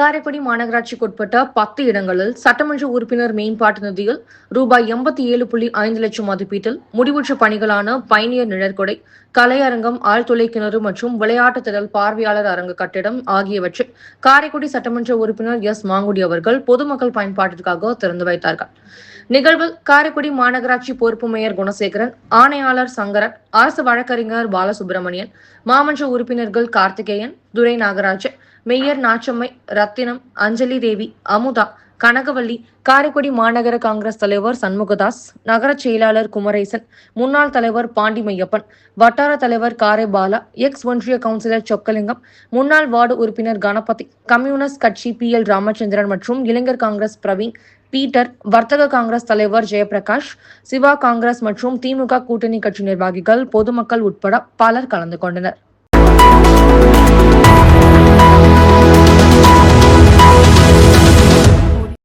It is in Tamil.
காரைக்குடி மாநகராட்சிக்குட்பட்ட 10 இடங்களில் சட்டமன்ற உறுப்பினர் மேம்பாட்டு நிதியில் ரூபாய் 87.5 லட்சம் மதிப்பீட்டில் முடிவுற்ற பணிகளான பயணியர் நிழற்குடை, கலையரங்கம், ஆழ்துளை கிணறு மற்றும் விளையாட்டு திடல், பார்வையாளர் அரங்கு கட்டிடம் ஆகியவற்றை காரைக்குடி சட்டமன்ற உறுப்பினர் எஸ். மாங்குடி அவர்கள் பொதுமக்கள் பயன்பாட்டிற்காக திறந்து வைத்தார்கள். நிகழ்வில் காரைக்குடி மாநகராட்சி பொறுப்பு மேயர் குணசேகரன், ஆணையாளர் சங்கரன், அரசு வழக்கறிஞர் பாலசுப்பிரமணியன், மாமன்ற உறுப்பினர்கள் கார்த்திகேயன், துரை நாகராஜன், மேயர் நாச்சம்மை, ரத்தினம், அஞ்சலி தேவி, அமுதா, கனகவல்லி, காரைக்குடி மாநகர காங்கிரஸ் தலைவர் சண்முகதாஸ், நகர செயலாளர் குமரேசன், முன்னாள் தலைவர் பாண்டிமையப்பன், வட்டார தலைவர் காரைபாலா, எக்ஸ் ஒன்றிய கவுன்சிலர் சொக்கலிங்கம், முன்னாள் வார்டு உறுப்பினர் கணபதி, கம்யூனிஸ்ட் கட்சி PL ராமச்சந்திரன் மற்றும் இளைஞர் காங்கிரஸ் பிரவீன், பீட்டர், வர்த்தக காங்கிரஸ் தலைவர் ஜெயபிரகாஷ், சிவா காங்கிரஸ் மற்றும் திமுக கூட்டணி கட்சி நிர்வாகிகள், பொதுமக்கள் உட்பட பலர் கலந்து கொண்டனர்.